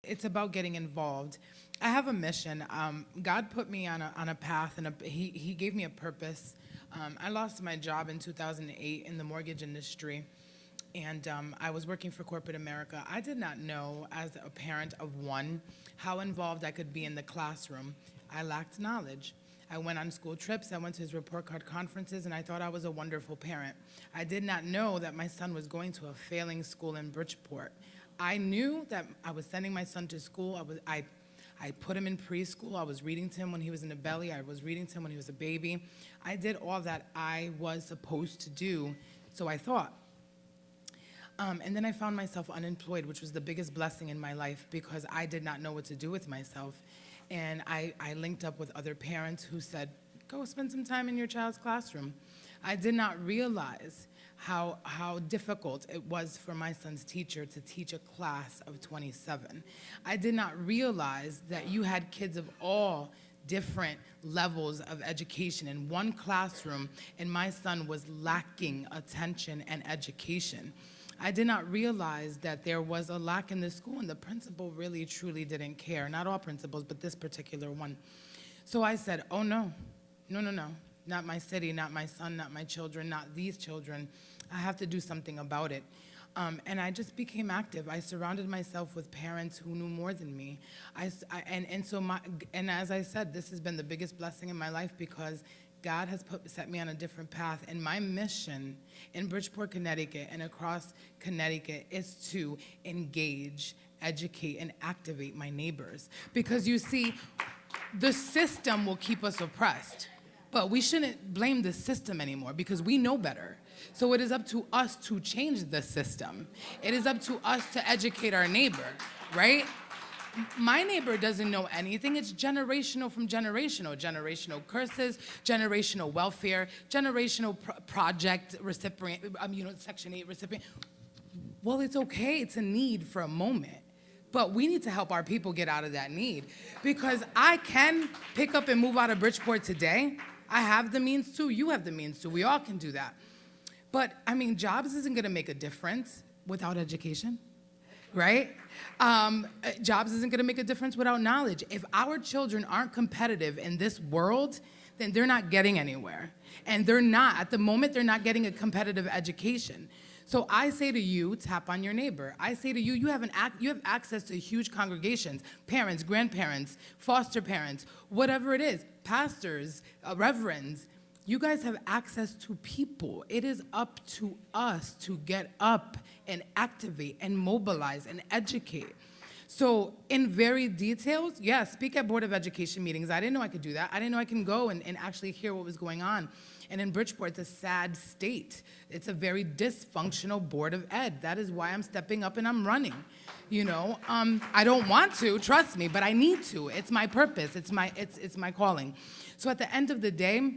it's about getting involved. I have a mission. God put me on a path, and he gave me a purpose. I lost my job in 2008 in the mortgage industry, and I was working for corporate America. I did not know, as a parent of one, how involved I could be in the classroom. I lacked knowledge. I went on school trips, I went to his report card conferences, and I thought I was a wonderful parent. I did not know that my son was going to a failing school in Bridgeport. I knew that I was sending my son to school. I put him in preschool. I was reading to him when he was in the belly. I was reading to him when he was a baby. I did all that I was supposed to do, so I thought. And then I found myself unemployed, which was the biggest blessing in my life because I did not know what to do with myself. And I linked up with other parents who said, go spend some time in your child's classroom. I did not realize how difficult it was for my son's teacher to teach a class of 27. I did not realize that you had kids of all different levels of education in one classroom, and my son was lacking attention and education. I did not realize that there was a lack in the school, and the principal really, truly didn't care. Not all principals, but this particular one. So I said, oh no, not my city, not my son, not my children, not these children. I have to do something about it. And I just became active. I surrounded myself with parents who knew more than me. And as I said, this has been the biggest blessing in my life because God has set me on a different path, and my mission in Bridgeport, Connecticut, and across Connecticut is to engage, educate, and activate my neighbors. Because you see, the system will keep us oppressed, but we shouldn't blame the system anymore because we know better. So it is up to us to change the system. It is up to us to educate our neighbor, right? My neighbor doesn't know anything. It's generational from generational curses, generational welfare, generational project recipient, Section 8 recipient. Well, it's okay. It's a need for a moment. But we need to help our people get out of that need because I can pick up and move out of Bridgeport today. I have the means to. You have the means to. We all can do that. But, jobs isn't going to make a difference without education. Right? Jobs isn't going to make a difference without knowledge. If our children aren't competitive in this world, then they're not getting anywhere. And they're not getting a competitive education. So I say to you, tap on your neighbor. I say to you, you have access to huge congregations, parents, grandparents, foster parents, whatever it is, pastors, reverends. You guys have access to people. It is up to us to get up and activate and mobilize and educate. So in very details, yes, speak at Board of Education meetings. I didn't know I could do that. I didn't know I can go and actually hear what was going on. And in Bridgeport, it's a sad state. It's a very dysfunctional Board of Ed. That is why I'm stepping up and I'm running. I don't want to, trust me, but I need to. It's my purpose. It's my calling. So at the end of the day,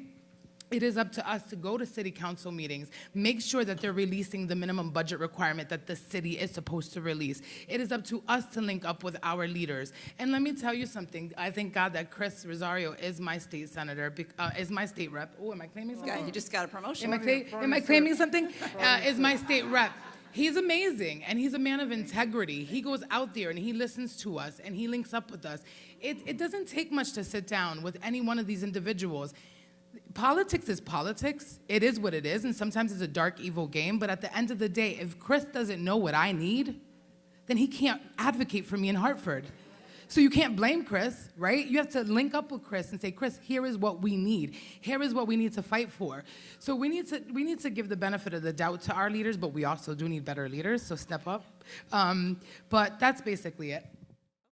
it is up to us to go to city council meetings, make sure that they're releasing the minimum budget requirement that the city is supposed to release. It is up to us to link up with our leaders. And let me tell you something. I thank God that Chris Rosario is my state senator, is my state rep. Oh, am I claiming something? You just got a promotion. Am I claiming something? Is my state rep. He's amazing, and he's a man of integrity. He goes out there, and he listens to us, and he links up with us. It doesn't take much to sit down with any one of these individuals. Politics is politics. It is what it is, and sometimes it's a dark, evil game. But at the end of the day, if Chris doesn't know what I need, then he can't advocate for me in Hartford. So you can't blame Chris, right? You have to link up with Chris and say, Chris, here is what we need. Here is what we need to fight for. So we need to give the benefit of the doubt to our leaders, but we also do need better leaders, so step up. But that's basically it.